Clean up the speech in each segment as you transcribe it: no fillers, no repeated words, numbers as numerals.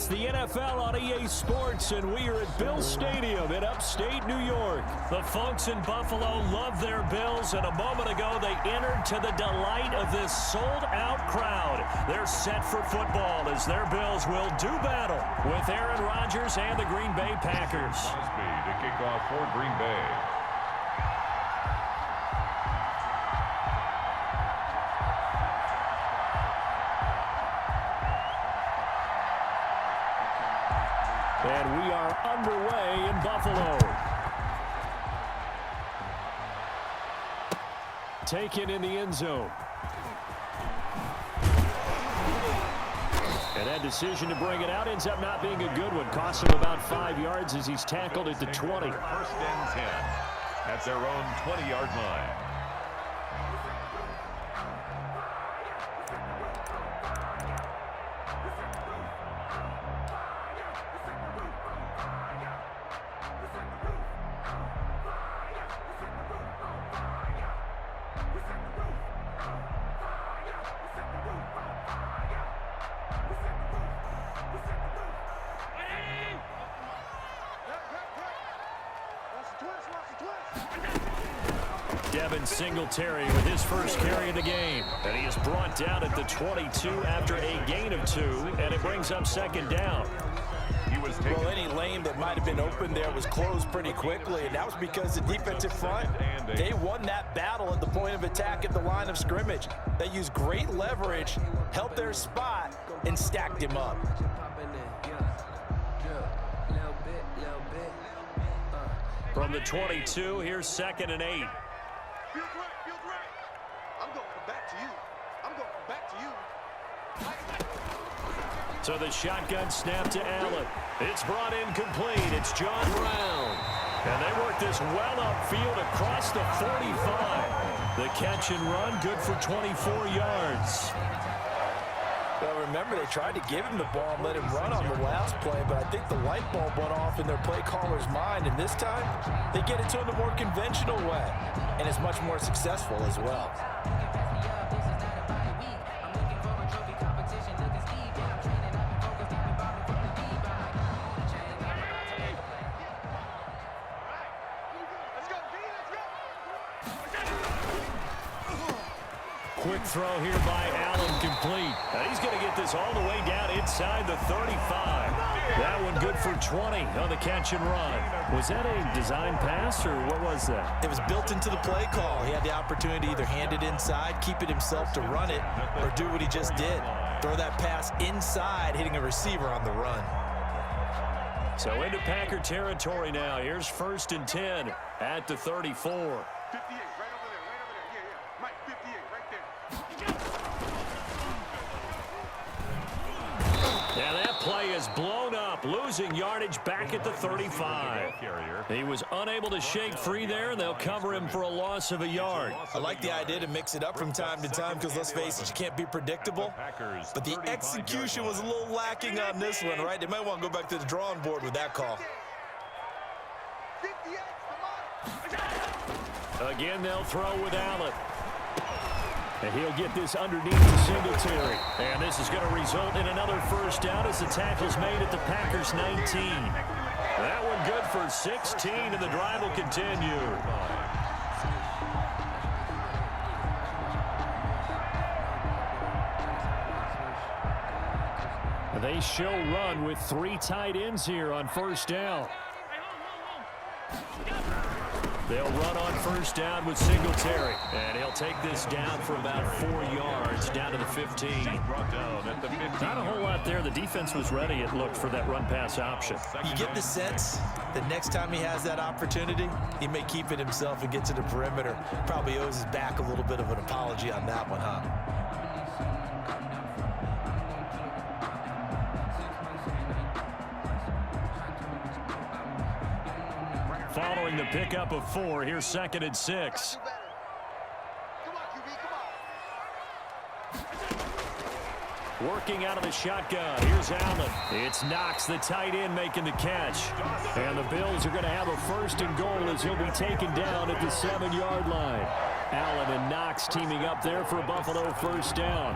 It's the NFL on EA Sports, and we are at Bills Stadium in upstate New York. The folks in Buffalo love their Bills, and a moment ago they entered to the delight of this sold-out crowd. They're set for football as their Bills will do battle with Aaron Rodgers and the Green Bay Packers. Crosby to kick off for Green Bay. And we are underway in Buffalo. Taken in the end zone. And that decision to bring it out ends up not being a good one. Costs him about 5 yards as he's tackled at the 20. First and 10 at their own 20-yard line. Singletary with his first carry of the game, and he is brought down at the 22 after a gain of 2, and it brings up second down. Well, any lane that might have been open there was closed pretty quickly, and that was because the defensive front, they won that battle at the point of attack at the line of scrimmage. They used great leverage, held their spot, and stacked him up. From the 22, here's 2nd and 8. So the shotgun snap to Allen. It's brought in complete. It's John Brown. And they work this well upfield across the 45. The catch and run, good for 24 yards. Well, remember, they tried to give him the ball and let him run on the last play, but I think the light bulb went off in their play caller's mind, and this time they get it to him the more conventional way, and it's much more successful as well. Quick throw here by Allen, complete. And he's going to get this all the way down inside the 35. That one good for 20 on the catch and run. Was that a design pass, or what was that? It was built into the play call. He had the opportunity to either hand it inside, keep it himself to run it, or do what he just did. Throw that pass inside, hitting a receiver on the run. So into Packer territory now. Here's 1st and 10 at the 34. Now that play is blown up, losing yardage back at the 35. He was unable to shake free there, and they'll cover him for a loss of a yard. I like the idea to mix it up from time to time because, let's face it, you can't be predictable. But the execution was a little lacking on this one, right? They might want to go back to the drawing board with that call. Again, they'll throw with Allen. And he'll get this underneath to Singletary. And this is going to result in another first down as the tackle's made at the Packers 19. That one good for 16, and the drive will continue. They show run with 3 tight ends here on first down. They'll run on first down with Singletary. And he'll take this down for about 4 yards, down to the 15. Not a whole lot there. The defense was ready, it looked, for that run-pass option. You get the sense that next time he has that opportunity, he may keep it himself and get to the perimeter. Probably owes his back a little bit of an apology on that one, huh? Following the pickup of 4, here's 2nd and 6. Working out of the shotgun. Here's Allen. It's Knox, the tight end, making the catch. And the Bills are going to have a 1st and goal as he'll be taken down at the 7-yard line. Allen and Knox teaming up there for a Buffalo first down.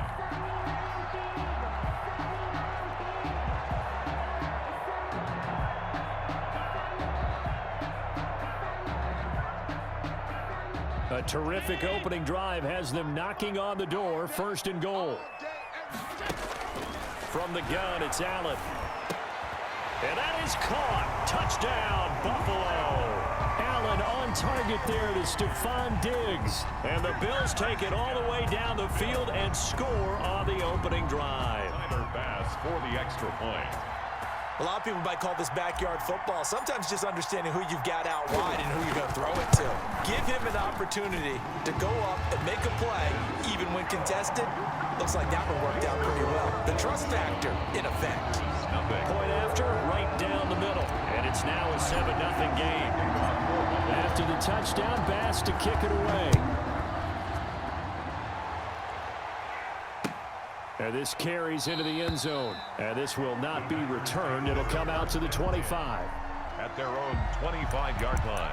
A terrific opening drive has them knocking on the door. 1st and goal. From the gun, it's Allen. And that is caught. Touchdown, Buffalo. Allen on target there to Stephon Diggs. And the Bills take it all the way down the field and score on the opening drive. Pass for the extra point. A lot of people might call this backyard football. Sometimes just understanding who you've got out wide and who you're going to throw it to. Give him an opportunity to go up and make a play, even when contested. Looks like that one worked out pretty well. The trust factor in effect. Point after, right down the middle. And it's now a 7-0 game. After the touchdown, Bass to kick it away. And this carries into the end zone. And this will not be returned. It'll come out to the 25. At their own 25-yard line.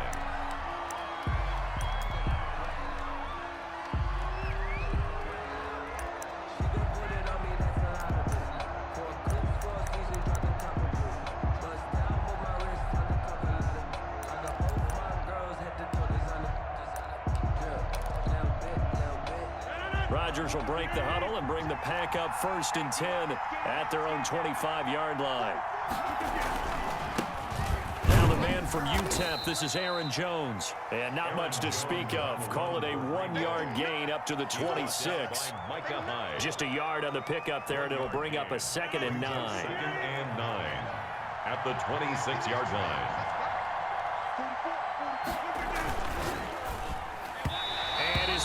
Rodgers will break the huddle and bring the pack up 1st and 10 at their own 25-yard line. Now the man from UTEP, this is Aaron Jones. And not much to speak of. Call it a 1-yard gain up to the 26. Just a yard on the pickup there, and it'll bring up a 2nd and 9. 2nd and 9 at the 26-yard line.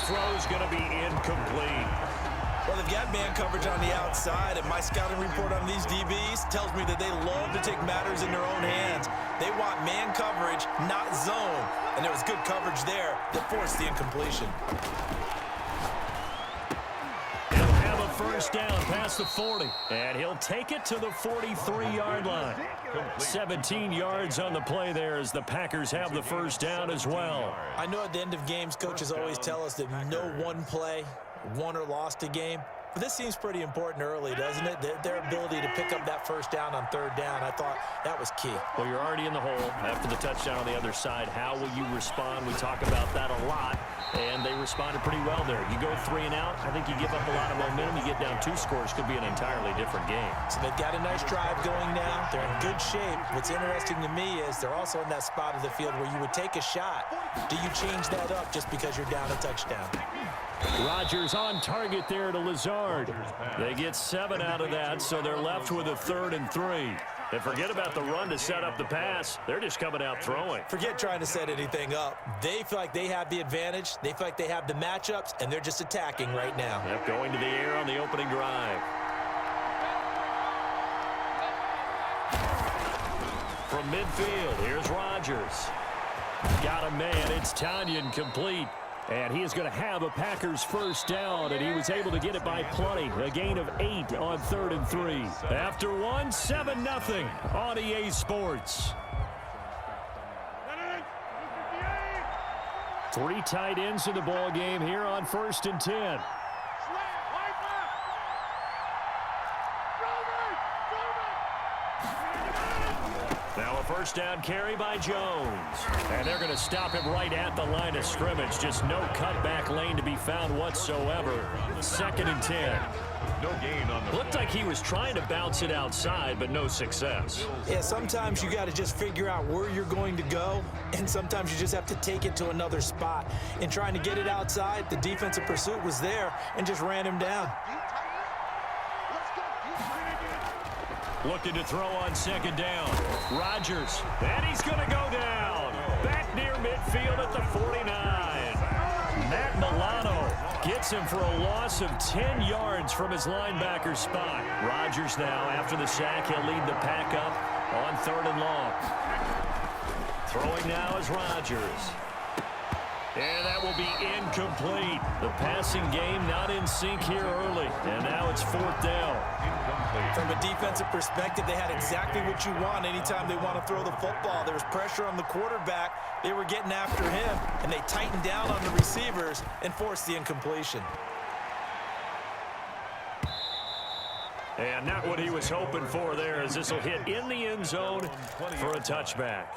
Throw's going to be incomplete. Well, they've got man coverage on the outside, and my scouting report on these DBs tells me that they love to take matters in their own hands. They want man coverage, not zone. And there was good coverage there that forced the incompletion. He'll have a 1st down past the 40, and he'll take it to the 43-yard line. 17 yards on the play there as the Packers have the 1st down as well. I know at the end of games, coaches always tell us that no one play won or lost a game. But this seems pretty important early, doesn't it? Their ability to pick up that 1st down on 3rd down, I thought that was key. Well, you're already in the hole after the touchdown on the other side. How will you respond? We talk about that a lot, and they responded pretty well there. You go 3 and out, I think you give up a lot of momentum. You get down 2 scores, could be an entirely different game. So they've got a nice drive going now. They're in good shape. What's interesting to me is they're also in that spot of the field where you would take a shot. Do you change that up just because you're down a touchdown? Rodgers on target there to Lazard. They get 7 out of that, so they're left with a 3rd and 3. And forget about the run to set up the pass. They're just coming out throwing. Forget trying to set anything up. They feel like they have the advantage. They feel like they have the matchups, and they're just attacking right now. Yep, going to the air on the opening drive. From midfield, here's Rodgers. Got a man. It's Tanyan complete. And he is going to have a Packers 1st down, and he was able to get it by plenty. A gain of 8 on 3rd and 3. After 1, 7-0 on EA Sports. 3 tight ends in the ball game here on 1st and 10. Now a 1st down carry by Jones. And they're going to stop him right at the line of scrimmage. Just no cutback lane to be found whatsoever. 2nd and 10. No gain on the Looked like he was trying to bounce it outside, but no success. Yeah, sometimes you got to just figure out where you're going to go, and sometimes you just have to take it to another spot. In trying to get it outside, the defensive pursuit was there and just ran him down. Looking to throw on 2nd down. Rodgers, and he's going to go down. Back near midfield at the 49. Matt Milano gets him for a loss of 10 yards from his linebacker spot. Rodgers now, after the sack, he'll lead the pack up on 3rd and long. Throwing now is Rodgers. And that will be incomplete. The passing game not in sync here early. And now it's 4th down. From a defensive perspective, they had exactly what you want anytime they want to throw the football. There was pressure on the quarterback. They were getting after him, and they tightened down on the receivers and forced the incompletion. And not what he was hoping for there, as this will hit in the end zone for a touchback.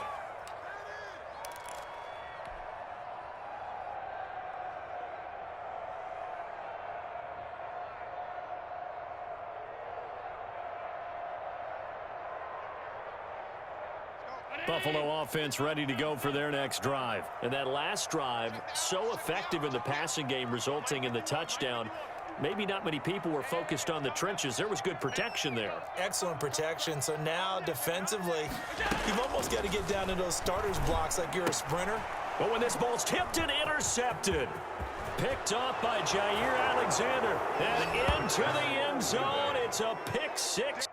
Buffalo offense ready to go for their next drive. And that last drive, so effective in the passing game, resulting in the touchdown. Maybe not many people were focused on the trenches. There was good protection there. Excellent protection. So now defensively, you've almost got to get down to those starters blocks like you're a sprinter. But when this ball's tipped and intercepted, picked up by Jair Alexander, and into the end zone, it's a pick six.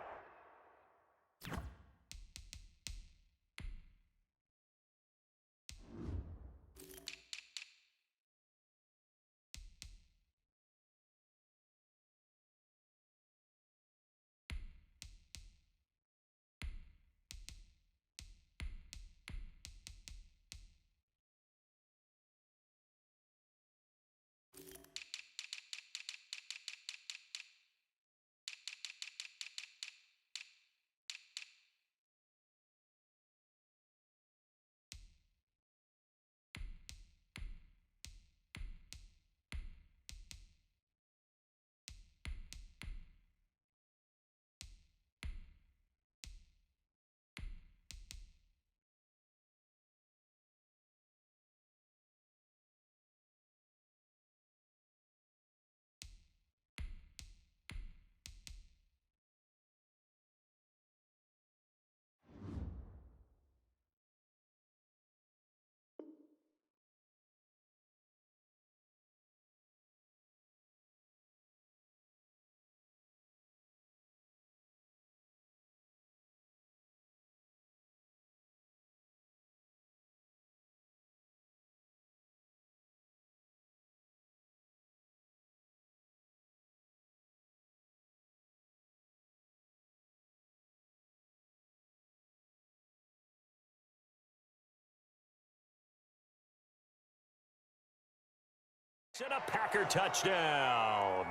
And a Packer touchdown.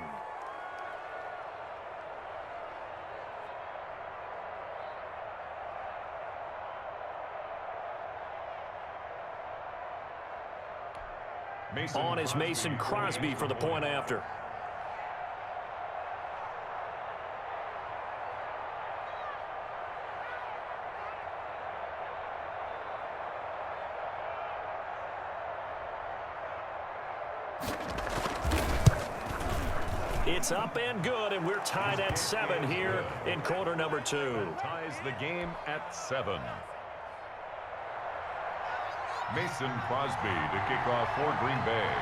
On is Mason Crosby for the point after. It's up and good, and we're tied at 7 here in quarter number 2. Ties the game at 7. Mason Crosby to kick off for Green Bay.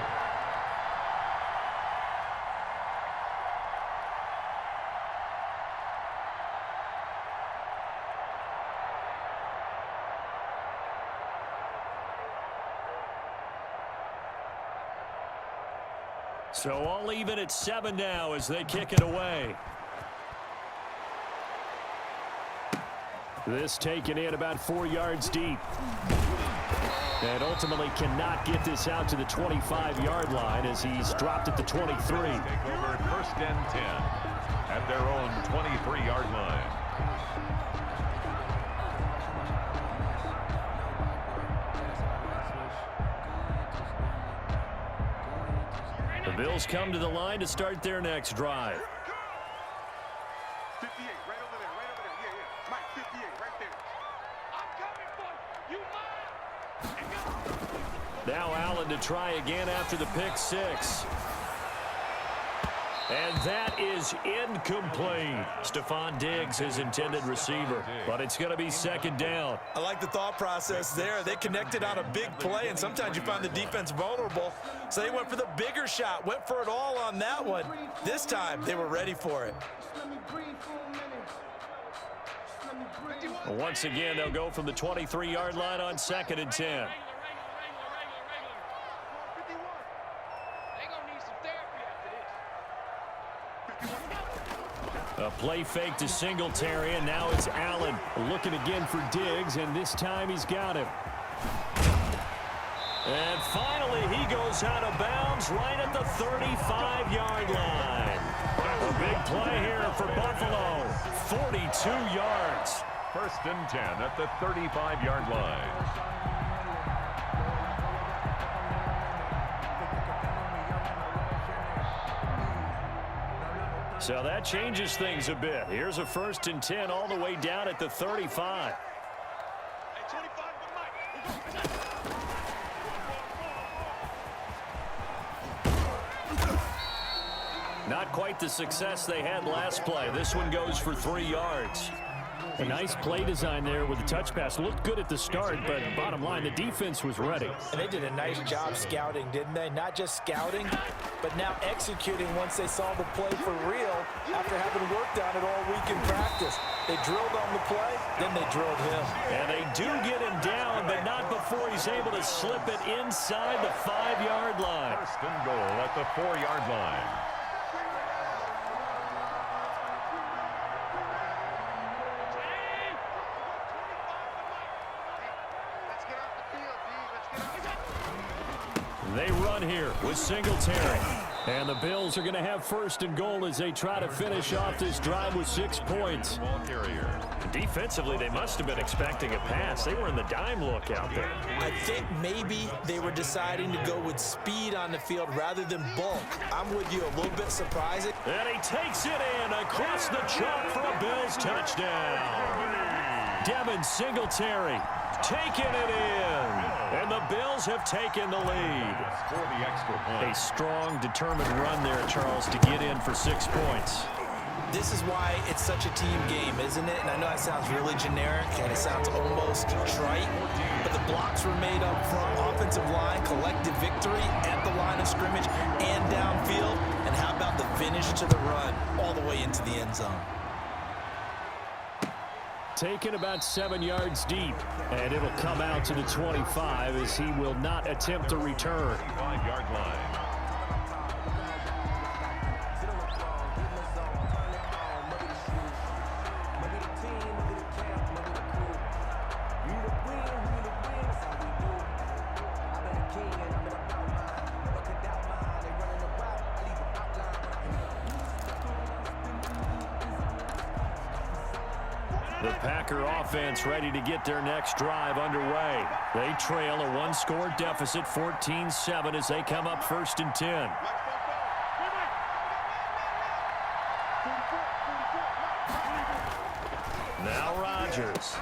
So all even at 7 now as they kick it away. This taken in about 4 yards deep. And ultimately cannot get this out to the 25-yard line as he's dropped at the 23. Take over first and 10 at their own 23-yard line. The Bills come to the line to start their next drive. 58, right over there, right over there. Yeah. Mike, 58, right there. I'm coming for you, man. Now Allen to try again after the pick six. And that is incomplete. Stephon Diggs, his intended receiver. But it's going to be second down. I like the thought process there. They connected on a big play, and sometimes you find the defense vulnerable. So they went for the bigger shot, went for it all on that one. This time, they were ready for it. Once again, they'll go from the 23-yard line on second and 10. A play fake to Singletary, and now it's Allen looking again for Diggs, and this time he's got him. And finally, he goes out of bounds right at the 35-yard line. A big play here for Buffalo. 42 yards. First and 10 at the 35-yard line. So that changes things a bit. Here's a first and 10 all the way down at the 35. Not quite the success they had last play. This one goes for 3 yards. A nice play design there with the touch pass. Looked good at the start, but bottom line, the defense was ready. And they did a nice job scouting, didn't they? Not just scouting, but now executing once they saw the play for real after having worked on it all week in practice. They drilled on the play, then they drilled him. And they do get him down, but not before he's able to slip it inside the 5-yard line. First and goal at the 4-yard line. They run here with Singletary. And the Bills are going to have first and goal as they try to finish off this drive with 6 points. Defensively, they must have been expecting a pass. They were in the dime look out there. I think maybe they were deciding to go with speed on the field rather than bulk. I'm with you, a little bit surprising. And he takes it in across the chalk for a Bills touchdown. Devin Singletary taking it in. And the Bills have taken the lead. A strong, determined run there, Charles, to get in for 6 points. This is why it's such a team game, isn't it? And I know that sounds really generic, and it sounds almost trite, but the blocks were made up front, offensive line, collective victory at the line of scrimmage and downfield. And how about the finish to the run all the way into the end zone? Taken about 7 yards deep, and it'll come out to the 25 as he will not attempt to return. 5-yard line. The Packer offense ready to get their next drive underway. They trail a 1-score deficit, 14-7, as they come up first and 10. Now Rodgers.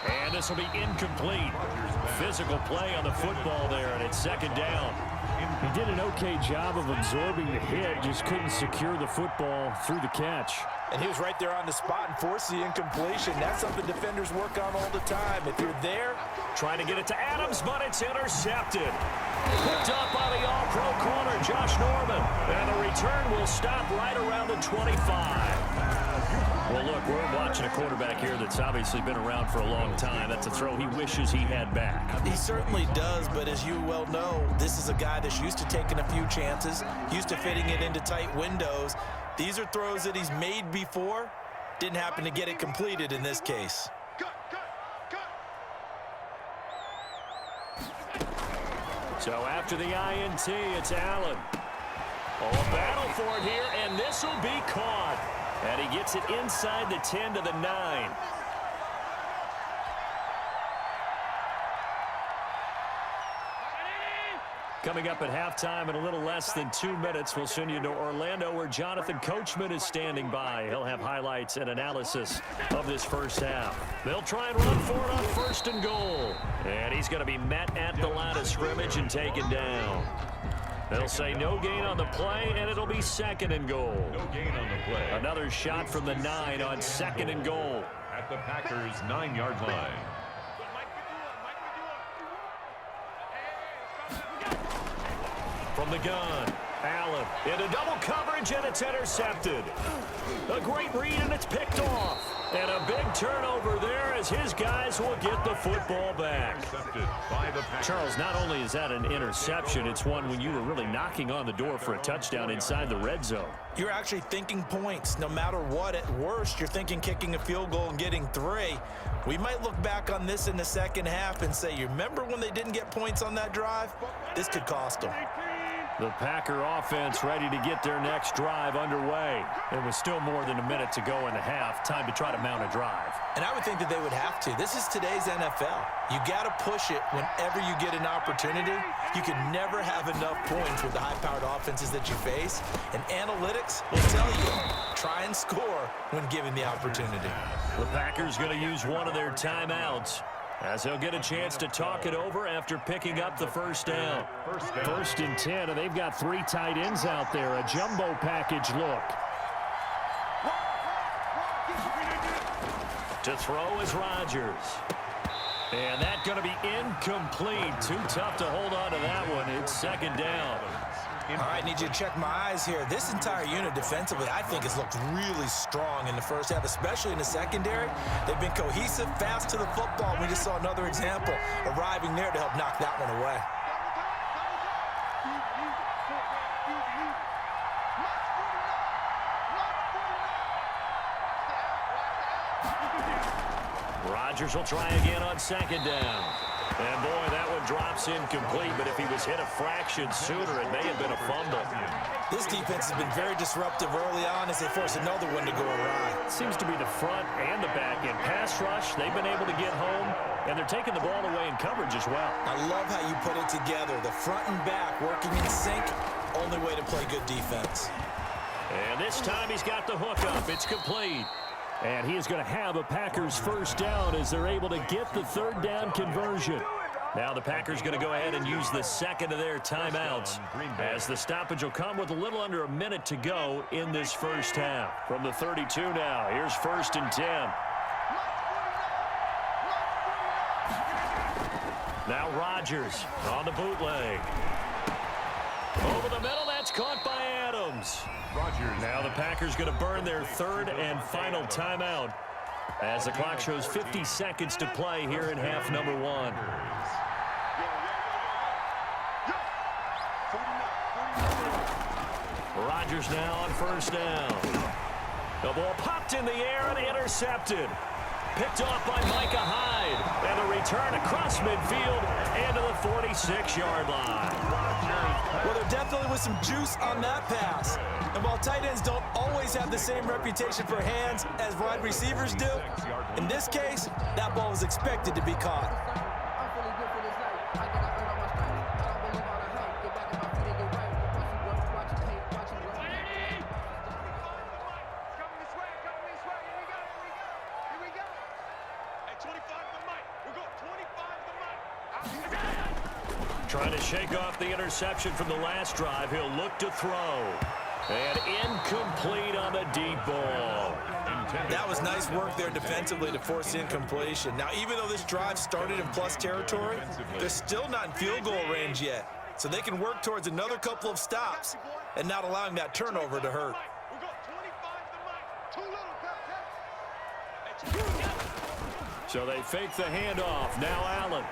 And this will be incomplete. Physical play on the football there, and it's second down. He did an okay job of absorbing the hit, just couldn't secure the football through the catch. And he was right there on the spot and forced the incompletion. That's something defenders work on all the time. If you're there, trying to get it to Adams, but it's intercepted. Picked up by the all-pro corner, Josh Norman. And the return will stop right around the 25. Well, look, we're watching a quarterback here that's obviously been around for a long time. That's a throw he wishes he had back. He certainly does, but as you well know, this is a guy that's used to taking a few chances, used to fitting it into tight windows. These are throws that he's made before. Didn't happen to get it completed in this case. So after the INT, it's Allen. Oh, a battle for it here, and this will be caught. And he gets it inside the 10 to the 9. Coming up at halftime in a little less than 2 minutes, we'll send you to Orlando where Jonathan Coachman is standing by. He'll have highlights and analysis of this first half. They'll try and run for it on first and goal. And he's going to be met at the line of scrimmage and taken down. They'll say no gain on the play, and it'll be second and goal. No gain on the play. Another shot from the 9 on second and goal. At the Packers' 9-yard line. From the gun, Allen into double coverage, and it's intercepted. A great read, and it's picked off. And a big turnover there as his guys will get the football back. Charles, not only is that an interception, it's one when you were really knocking on the door for a touchdown inside the red zone. You're actually thinking points. No matter what, at worst, you're thinking kicking a field goal and getting 3. We might look back on this in the second half and say, you remember when they didn't get points on that drive? This could cost them. The Packer offense ready to get their next drive underway. It was still more than a minute to go in the half. Time to try to mount a drive. And I would think that they would have to. This is today's NFL. You got to push it whenever you get an opportunity. You can never have enough points with the high-powered offenses that you face. And analytics will tell you, try and score when given the opportunity. The Packers going to use one of their timeouts. As he'll get a chance to talk it over after picking up the first down. First and 10, and they've got 3 tight ends out there. A jumbo package look. To throw is Rodgers. And that's going to be incomplete. Too tough to hold on to that one. It's second down. All right, need you to check my eyes here. This entire unit defensively, I think, has looked really strong in the first half, especially in the secondary. They've been cohesive, fast to the football. We just saw another example arriving there to help knock that one away. Rodgers will try again on second down. And boy, that one drops incomplete, but if he was hit a fraction sooner, it may have been a fumble. This defense has been very disruptive early on as they force another one to go awry. Seems to be the front and the back end. Pass rush, they've been able to get home, and they're taking the ball away in coverage as well. I love how you put it together. The front and back working in sync, only way to play good defense. And this time he's got the hook up. It's complete. And he is going to have a Packers first down as they're able to get the third down conversion. Now the Packers going to go ahead and use the second of their timeouts as the stoppage will come with a little under a minute to go in this first half. From the 32 now, here's first and 10. Now Rodgers on the bootleg. Over the middle, that's caught by Adams. Now the Packers going to burn their third and final timeout as the clock shows 50 seconds to play here in half number 1. Rodgers now on first down. The ball popped in the air and intercepted. Picked off by Micah Hyde. And a return across midfield and to the 46-yard line. Well, there definitely was some juice on that pass. And while tight ends don't always have the same reputation for hands as wide receivers do, in this case, that ball was expected to be caught. Trying to shake off the interception from the last drive. He'll look to throw. And incomplete on the deep ball. That was nice work there defensively to force incompletion. Now, even though this drive started in plus territory, they're still not in field goal range yet. So they can work towards another couple of stops and not allowing that turnover to hurt. So they fake the handoff. Now Allen.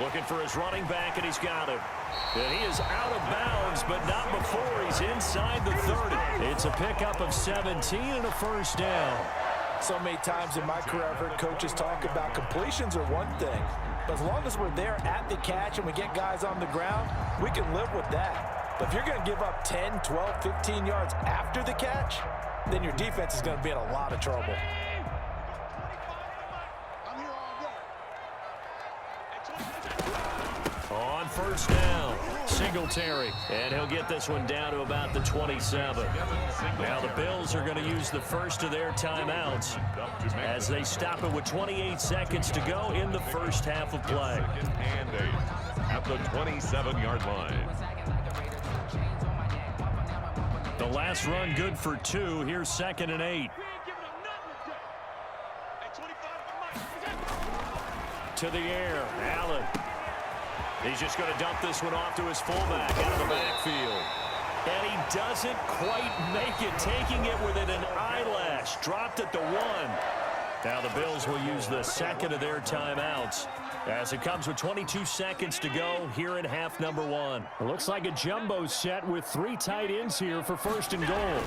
Looking for his running back, and he's got him. And he is out of bounds, but not before he's inside the 30. It's a pickup of 17 and a first down. So many times in my career, I've heard coaches talk about completions are one thing. But as long as we're there at the catch and we get guys on the ground, we can live with that. But if you're going to give up 10, 12, 15 yards after the catch, then your defense is going to be in a lot of trouble. On first down, Singletary, and he'll get this one down to about the 27. Now the Bills are going to use the first of their timeouts as they stop it with 28 seconds to go in the first half of play. And 8 at the 27-yard line. The last run good for 2. Here's second and 8. To the air, Allen. He's just going to dump this one off to his fullback out of the backfield. And he doesn't quite make it, taking it within an eyelash. Dropped at the 1. Now the Bills will use the second of their timeouts as it comes with 22 seconds to go here in half number 1. It looks like a jumbo set with 3 tight ends here for first and goal.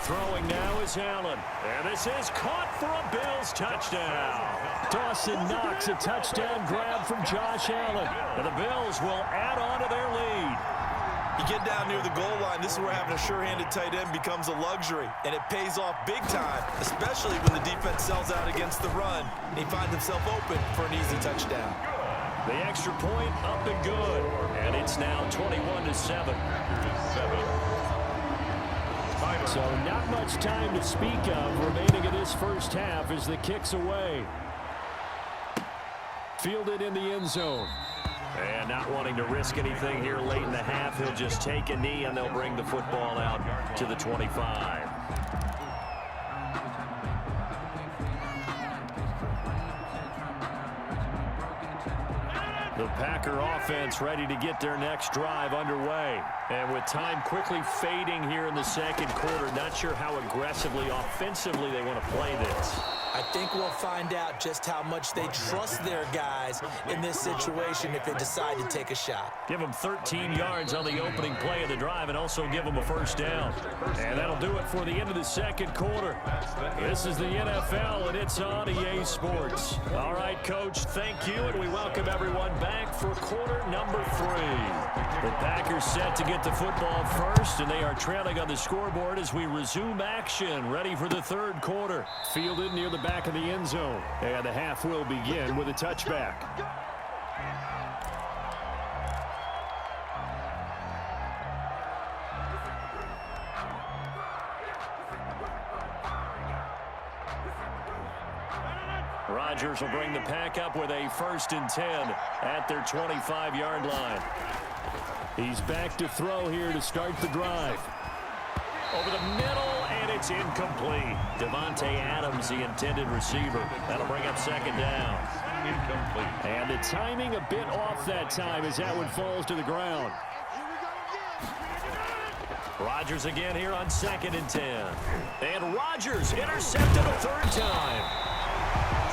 Throwing now is Allen. And this is caught for a Bills touchdown. Dawson Knox, a touchdown grab from Josh Allen. And the Bills will add on to their lead. You get down near the goal line, this is where having a sure-handed tight end becomes a luxury. And it pays off big time, especially when the defense sells out against the run. And he finds himself open for an easy touchdown. The extra point up and good. And it's now 21-7. So not much time to speak of remaining in this first half as the kick's away. fielded in the end zone. And not wanting to risk anything here late in the half, he'll just take a knee, and they'll bring the football out to the 25. The Packer offense ready to get their next drive underway. And with time quickly fading here in the second quarter, not sure how aggressively, offensively they want to play this. I think we'll find out just how much they trust their guys in this situation if they decide to take a shot. Give them 13 yards on the opening play of the drive and also give them a first down. And that'll do it for the end of the second quarter. This is the NFL, and it's on EA Sports. All right, Coach, thank you, and we welcome everyone back for quarter number 3. The Packers set to get the football first, and they are trailing on the scoreboard as we resume action, ready for the third quarter. Fielded near the back of the end zone, and the half will begin with a touchback. Rodgers will bring the pack up with a 1st and 10 at their 25-yard line. He's back to throw here to start the drive. Over the middle, and it's incomplete. Devontae Adams, the intended receiver. That'll bring up 2nd down. Incomplete. And the timing a bit off that time as that one falls to the ground. Rodgers again here on 2nd and 10. And Rodgers intercepted a 3rd time.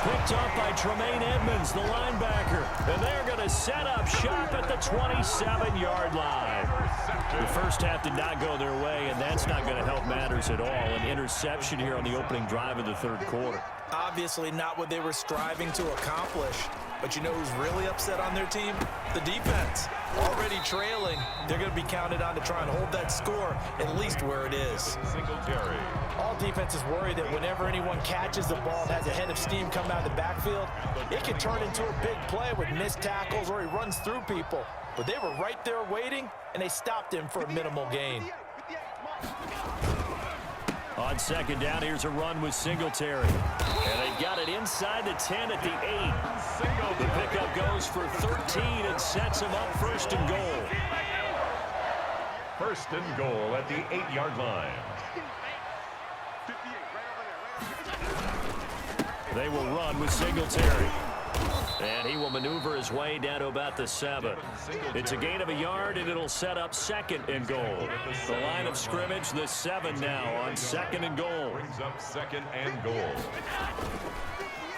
Picked up by Tremaine Edmonds, the linebacker. And they're going to set up shop at the 27-yard line. The first half did not go their way, and that's not going to help matters at all. An interception here on the opening drive of the third quarter. Obviously not what they were striving to accomplish. But you know who's really upset on their team? The defense. Already trailing, they're going to be counted on to try and hold that score at least where it is. All defenses worry that whenever anyone catches the ball and has a head of steam come out of the backfield, it can turn into a big play with missed tackles or he runs through people. But they were right there waiting, and they stopped him for a minimal gain. On 2nd down, here's a run with Singletary. And they got it inside the 10 at the 8. The pickup goes for 13 and sets him up 1st and goal. 1st and goal at the 8-yard line. They will run with Singletary. And he will maneuver his way down to about the 7. It's a gain of a yard, and it'll set up 2nd and goal. The line of scrimmage, the 7 now on 2nd and goal. Brings up 2nd and goal.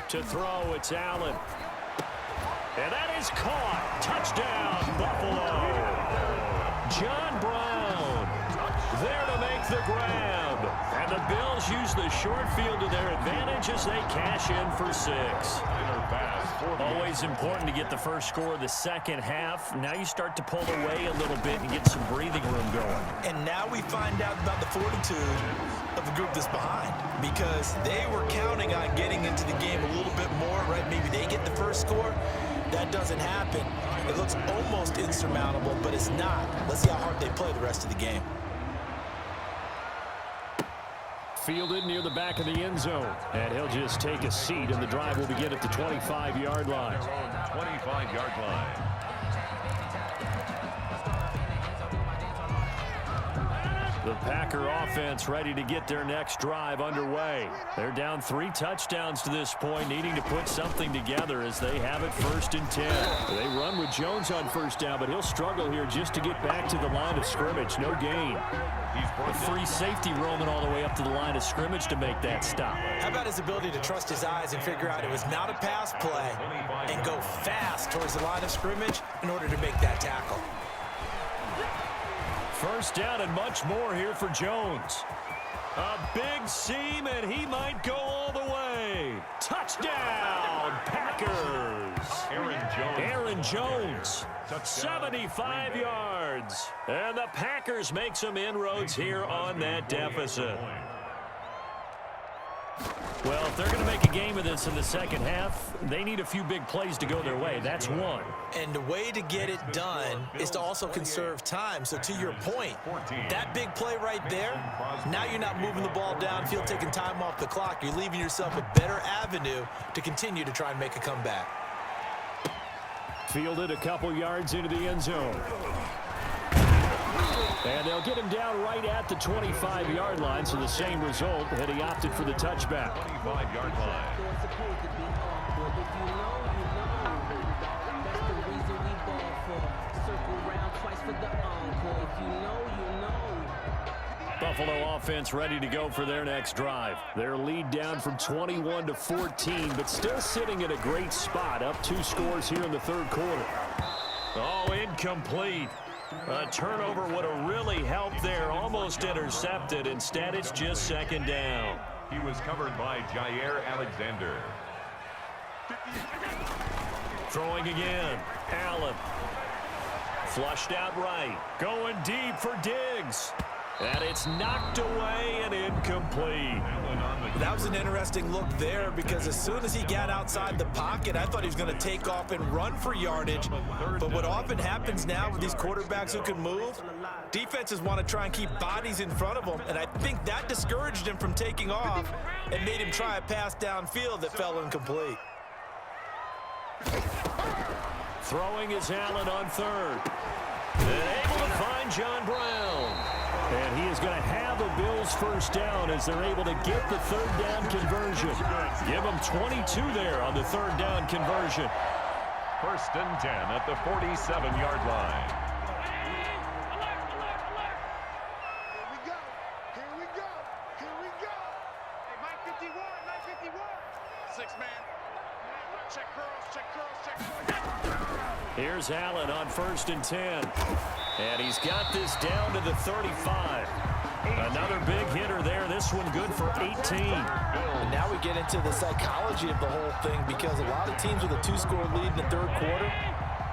To throw, it's Allen. And that is caught. Touchdown, Buffalo. John Brown there to make the grab. And the Bills use the short field to their advantage as they cash in for 6. Always important to get the first score of the second half. Now you start to pull away a little bit and get some breathing room going. And now we find out about the fortitude of the group that's behind, because they were counting on getting into the game a little bit more, right? Maybe they get the first score. That doesn't happen. It looks almost insurmountable, but it's not. Let's see how hard they play the rest of the game. Fielded near the back of the end zone. And he'll just take a seat, and the drive will begin at the 25-yard line. 25-yard line. The Packer offense ready to get their next drive underway. They're down 3 touchdowns to this point, needing to put something together as they have it 1st and 10. They run with Jones on 1st down, but he'll struggle here just to get back to the line of scrimmage. No gain. A free safety roaming all the way up to the line of scrimmage to make that stop. How about his ability to trust his eyes and figure out it was not a pass play and go fast towards the line of scrimmage in order to make that tackle. 1st down and much more here for Jones. A big seam, and he might go all the way. Touchdown, Packers. Aaron Jones, 75 yards. And the Packers make some inroads here on that deficit. Well, if they're going to make a game of this in the second half, they need a few big plays to go their way. That's one. And the way to get it done is to also conserve time. So to your point, that big play right there, now you're not moving the ball downfield, taking time off the clock. You're leaving yourself a better avenue to continue to try and make a comeback. Fielded a couple yards into the end zone. And they'll get him down right at the 25-yard line, so the same result, and he opted for the touchback. 25-yard line. Buffalo offense ready to go for their next drive. Their lead down from 21 to 14, but still sitting in a great spot, up 2 scores here in the third quarter. Oh, incomplete. A turnover would have really helped there, almost intercepted. Instead, it's just second down. He was covered by Jair Alexander. Throwing again. Allen. Flushed out right. Going deep for Diggs. And it's knocked away and incomplete. That was an interesting look there because as soon as he got outside the pocket, I thought he was going to take off and run for yardage. But what often happens now with these quarterbacks who can move, defenses want to try and keep bodies in front of them, and I think that discouraged him from taking off and made him try a pass downfield that fell incomplete. Throwing is Allen on third. And able to find John Brown. And he is going to have a Bills first down as they're able to get the third down conversion. Give them 22 there on the third down conversion. First and 10 at the 47-yard line. Here we go. Here we go. Here we go. Hey, Mike 51, Mike 51. 6-man. Check curls, check curls, check curls. Here's Allen on first and 10. And he's got this down to the 35. Another big hitter there. This one good for 18. And now we get into the psychology of the whole thing because a lot of teams with a 2-score lead in the third quarter,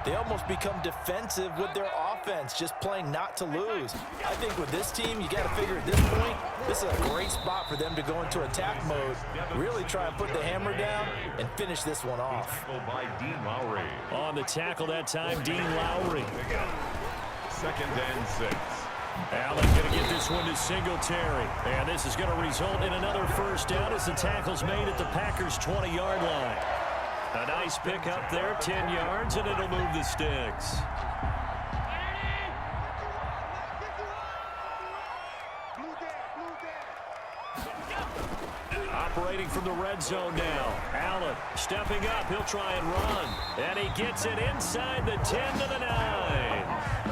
they almost become defensive with their offense, just playing not to lose. I think with this team, you got to figure at this point, this is a great spot for them to go into attack mode, really try and put the hammer down and finish this one off. By Dean Lowry. On the tackle that time, Dean Lowry. Second and 6. Allen going to get this one to Singletary. And this is going to result in another first down as the tackle's made at the Packers' 20-yard line. A nice pick up there, 10 yards, and it'll move the sticks. Operating from the red zone now. Allen stepping up. He'll try and run. And he gets it inside the 10 to the 9.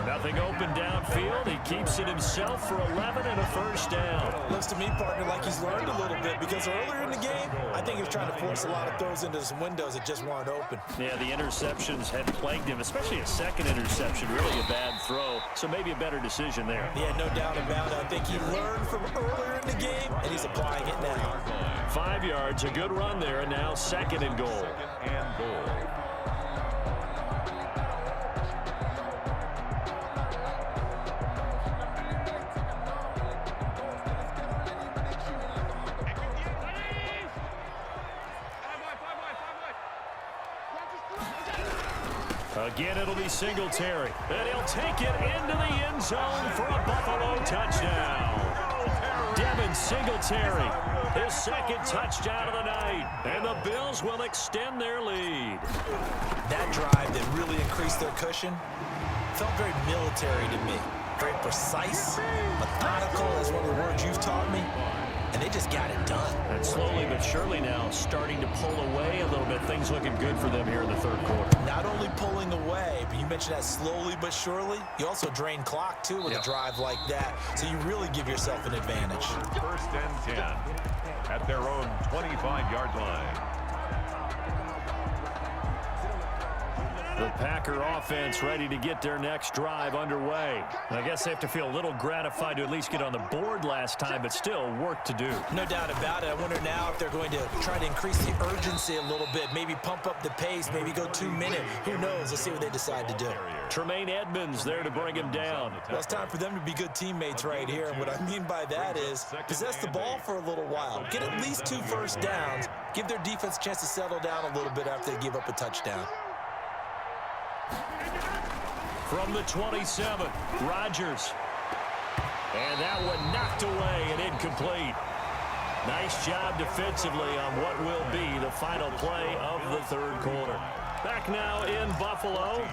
Nothing open downfield. He keeps it himself for 11 and a first down. Looks to me, partner, like he's learned a little bit because earlier in the game, I think he was trying to force a lot of throws into some windows that just weren't open. Yeah, the interceptions had plagued him, especially a second interception. Really a bad throw. So maybe a better decision there. Yeah, no doubt about it. I think he learned from earlier in the game, and he's applying it now. 5 yards, a good run there, and now second and goal. Second and goal. Again, it'll be Singletary. And he'll take it into the end zone for a Buffalo touchdown. Devin Singletary, his second touchdown of the night. And the Bills will extend their lead. That drive that really increased their cushion felt very military to me. Very precise, methodical, that's one of the words you've taught me. And they just got it done. And slowly but surely now starting to pull away a little bit. Things looking good for them here in the third quarter. Not only pulling away, but you mentioned that slowly but surely. You also drain clock, too, with a drive like that. So you really give yourself an advantage. First and 10 at their own 25-yard line. The Packer offense ready to get their next drive underway. I guess they have to feel a little gratified to at least get on the board last time, but still work to do. No doubt about it. I wonder now if they're going to try to increase the urgency a little bit, maybe pump up the pace, maybe go 2-minute. Who knows? Let's see what they decide to do. Tremaine Edmonds there to bring him down. Well, it's time for them to be good teammates right here. And what I mean by that is possess the ball for a little while. Get at least 2 first downs. Give their defense a chance to settle down a little bit after they give up a touchdown. From the 27, Rodgers. And that one knocked away and incomplete. Nice job defensively on what will be the final play of the third quarter. Back now in Buffalo.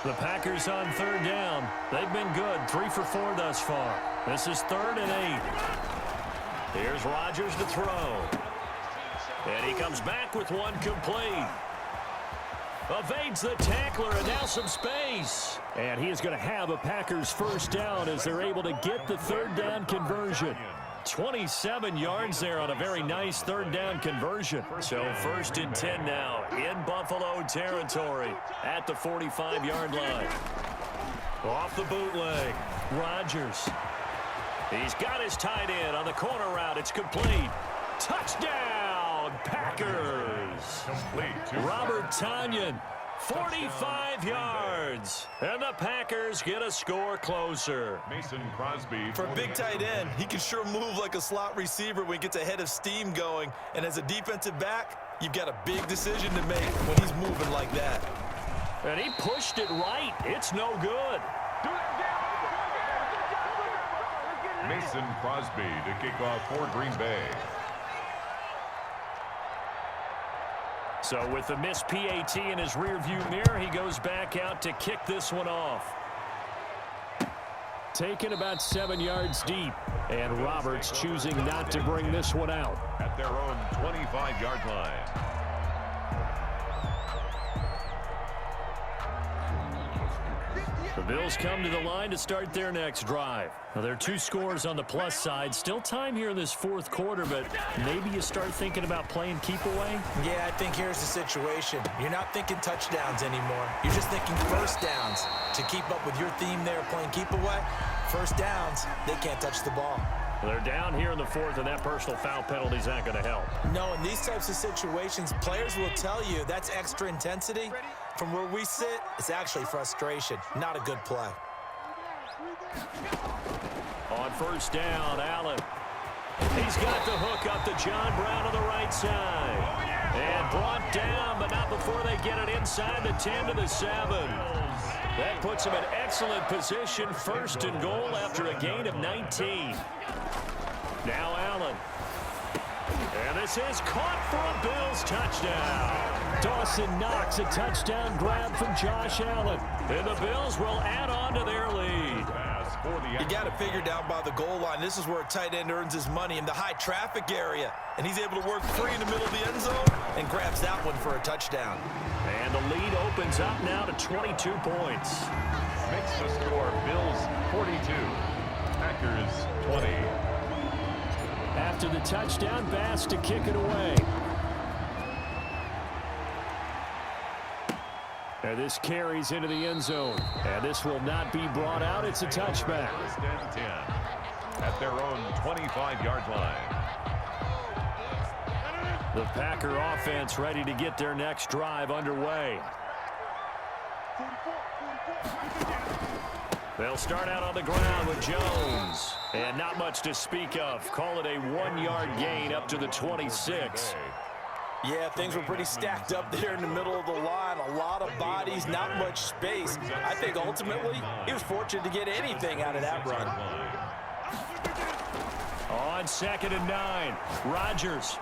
The Packers on third down. They've been good, 3 for 4 thus far. This is 3rd and 8. Here's Rodgers to throw. And he comes back with one complete. Evades the tackler, and now some space. And he is going to have a Packers first down as they're able to get the 3rd down conversion. 27 yards there on a very nice 3rd down conversion. So 1st and 10 now in Buffalo territory at the 45-yard line. Off the bootleg, Rodgers. He's got his tight end on the corner route. It's complete. Touchdown, Packers. Robert Tonyan, 45 yards. And the Packers get a score closer. Mason Crosby. For a big tight end, he can sure move like a slot receiver when he gets a head of steam going. And as a defensive back, you've got a big decision to make when he's moving like that. And he pushed it right. It's no good. Mason Crosby to kick off for Green Bay. So with the missed PAT in his rearview mirror, he goes back out to kick this one off. Taken about 7 yards deep, and Roberts choosing not to bring this one out. At their own 25-yard line. The Bills come to the line to start their next drive. Now, there are 2 scores on the plus side. Still time here in this 4th quarter, but maybe you start thinking about playing keep away? Yeah, I think here's the situation. You're not thinking touchdowns anymore. You're just thinking first downs. To keep up with your theme there, playing keep away, first downs, they can't touch the ball. They're down here in the 4th, and that personal foul penalty is not going to help. No, in these types of situations, players will tell you that's extra intensity. From where we sit, it's actually frustration, not a good play. On first down, Allen. He's got the hook up to John Brown on the right side. And brought down, but not before they get it inside the 10 to the 7. That puts him in excellent position, 1st and goal after a gain of 19. Now Allen. And this is caught for a Bills touchdown. Dawson Knox, a touchdown grab from Josh Allen. And the Bills will add on to their lead. You got it figured out by the goal line. This is where a tight end earns his money, in the high traffic area. And he's able to work free in the middle of the end zone and grabs that one for a touchdown. And the lead opens up now to 22 points. Makes the score Bills 42, Packers 20. After the touchdown, Bass to kick it away. And this carries into the end zone. And this will not be brought out. It's a touchback. 1st and 10 at their own 25-yard line. The Packer offense ready to get their next drive underway. They'll start out on the ground with Jones. And not much to speak of. Call it a 1-yard gain up to the 26. Yeah, things were pretty stacked up there in the middle of the line. A lot of bodies, not much space. I think ultimately he was fortunate to get anything out of that run. On 2nd and 9, Rodgers.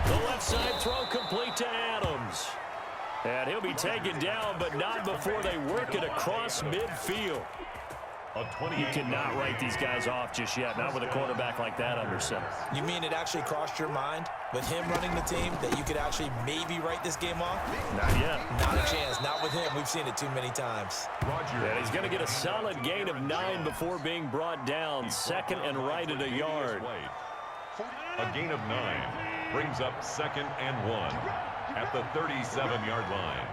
The left side throw complete to Adams. And he'll be taken down, but not before they work it across midfield. You cannot write these guys off just yet, not with a quarterback like that under center. You mean it actually crossed your mind with him running the team that you could actually maybe write this game off? Not yet. Not a chance. Not with him. We've seen it too many times. And he's going to get a solid gain of 9 before being brought down. 2nd and right at a yard. A gain of 9 brings up 2nd and 1 at the 37-yard line.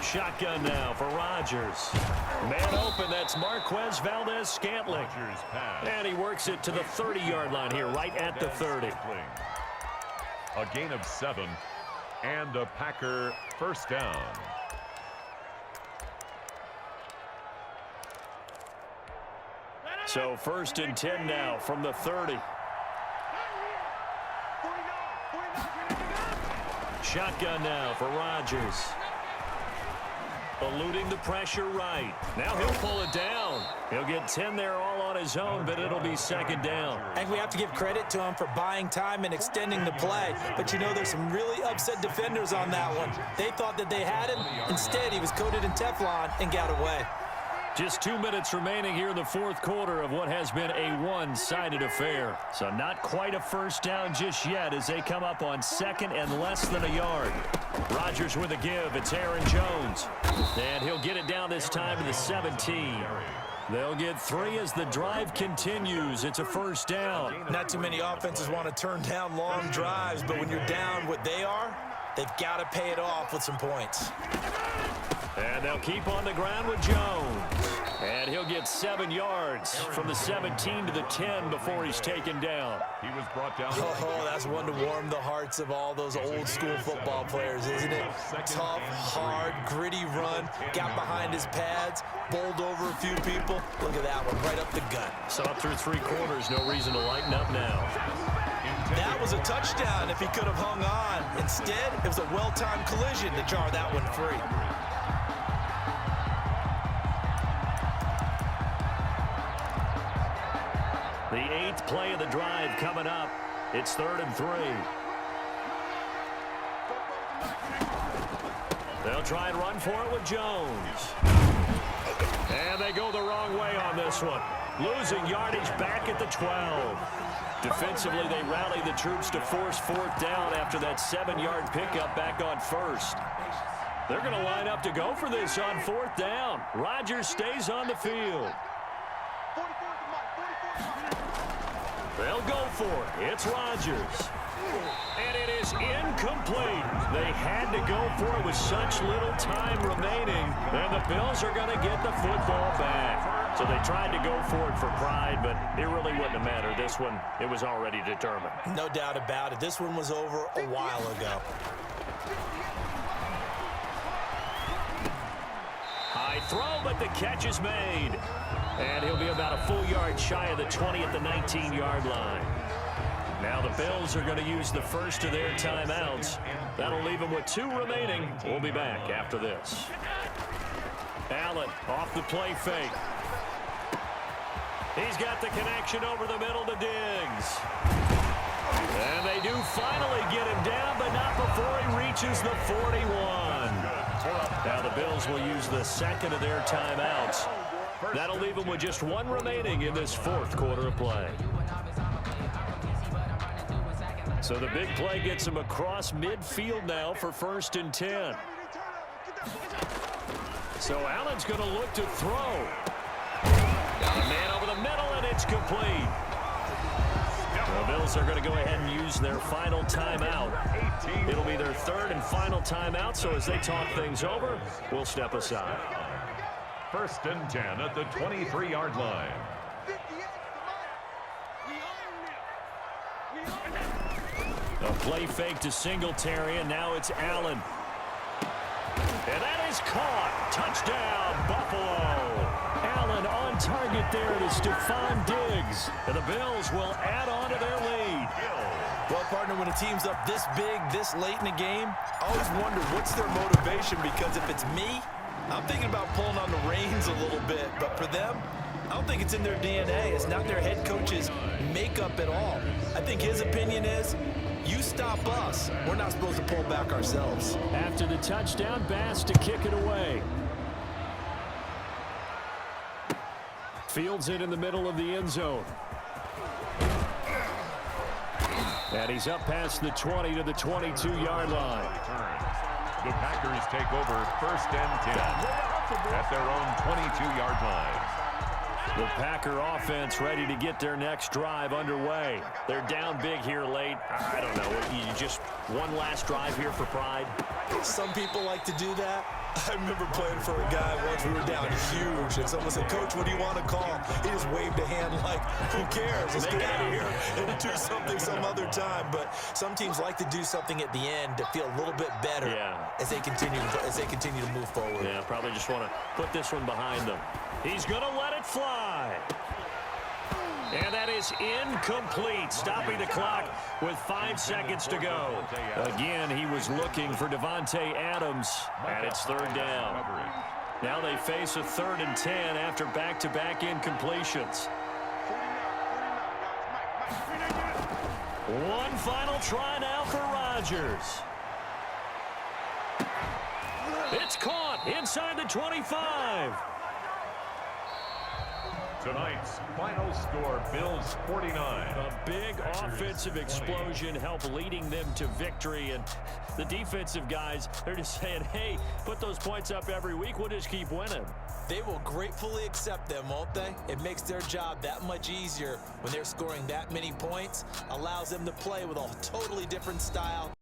Shotgun now for Rodgers. Man open, that's Marquez Valdez-Scantling. And he works it to the 30-yard line here, right at the 30. A gain of 7 and a Packer first down. So 1st and 10 now from the 30. Shotgun now for Rodgers. Eluding the pressure right. Now he'll pull it down. He'll get 10 there all on on his own, but it'll be second down. And we have to give credit to him for buying time and extending the play. But you know, there's some really upset defenders on that one. They thought that they had him. Instead, he was coated in Teflon and got away. Just 2 minutes remaining here in the fourth quarter of what has been a one-sided affair. So not quite a first down just yet as they come up on second and less than a yard. Rodgers with a give. It's Aaron Jones. And he'll get it down this time to the 17. They'll get 3 as the drive continues. It's a first down. Not too many offenses want to turn down long drives, but when you're down what they are, they've got to pay it off with some points. And they'll keep on the ground with Jones. And he'll get 7 yards from the 17 to the 10 before he's taken down. He was brought down. Oh, that's one to warm the hearts of all those old school football players, isn't it? Tough, hard, gritty run, got behind his pads, bowled over a few people. Look at that one, right up the gut. So up through 3 quarters, no reason to lighten up now. That was a touchdown if he could have hung on. Instead, it was a well-timed collision to jar that one free. The 8th play of the drive coming up. It's 3rd and 3. They'll try and run for it with Jones. And they go the wrong way on this one. Losing yardage back at the 12. Defensively, they rally the troops to force 4th down after that 7-yard pickup back on 1st. They're going to line up to go for this on 4th down. Rodgers stays on the field. They'll go for it. It's Rodgers. And it is incomplete. They had to go for it with such little time remaining. And the Bills are going to get the football back. So they tried to go for it for pride, but it really wouldn't have mattered. This one, it was already determined. No doubt about it. This one was over a while ago. High throw, but the catch is made. And he'll be about a full yard shy of the 20 at the 19-yard line. Now the Bills are going to use the first of their timeouts. That'll leave them with 2 remaining. We'll be back after this. Allen off the play fake. He's got the connection over the middle to Diggs. And they do finally get him down, but not before he reaches the 41. Now the Bills will use the second of their timeouts. That'll leave them with just 1 remaining in this 4th quarter of play. So the big play gets them across midfield now for 1st and 10. So Allen's going to look to throw. Got a man over the middle, and it's complete. The Bills are going to go ahead and use their final timeout. It'll be their 3rd and final timeout, so as they talk things over, we'll step aside. 1st and 10 at the 23-yard line. A play fake to Singletary, and now it's Allen. And that is caught. Touchdown, Buffalo. Allen on target there to Stephon Diggs. And the Bills will add on to their lead. Well, partner, when a team's up this big, this late in the game, I always wonder what's their motivation, because if it's me, I'm thinking about pulling on the reins a little bit. But for them, I don't think it's in their DNA. It's not their head coach's makeup at all. I think his opinion is, you stop us. We're not supposed to pull back ourselves. After the touchdown, Bass to kick it away. Fields it in the middle of the end zone. And he's up past the 20 to the 22-yard line. The Packers take over 1st and 10 at their own 22-yard line. The Packer offense ready to get their next drive underway. They're down big here late. I don't know. You just one last drive here for pride? Some people like to do that. I remember playing for a guy once. We were down huge, and someone said, "Coach, what do you want to call?" He just waved a hand like, "Who cares? Let's get out of here and do something some other time." But some teams like to do something at the end to feel a little bit better as they continue to move forward. Yeah, probably just want to put this one behind them. He's going to let it fly. And that is incomplete, stopping the clock with 5 seconds to go. Again, he was looking for Devontae Adams, and it's 3rd down. Now they face a 3rd and 10 after back-to-back incompletions. One final try now for Rodgers. It's caught inside the 25. Tonight's final score, Bills 49. A big offensive explosion helped leading them to victory. And the defensive guys, they're just saying, hey, put those points up every week. We'll just keep winning. They will gratefully accept them, won't they? It makes their job that much easier when they're scoring that many points. Allows them to play with a totally different style.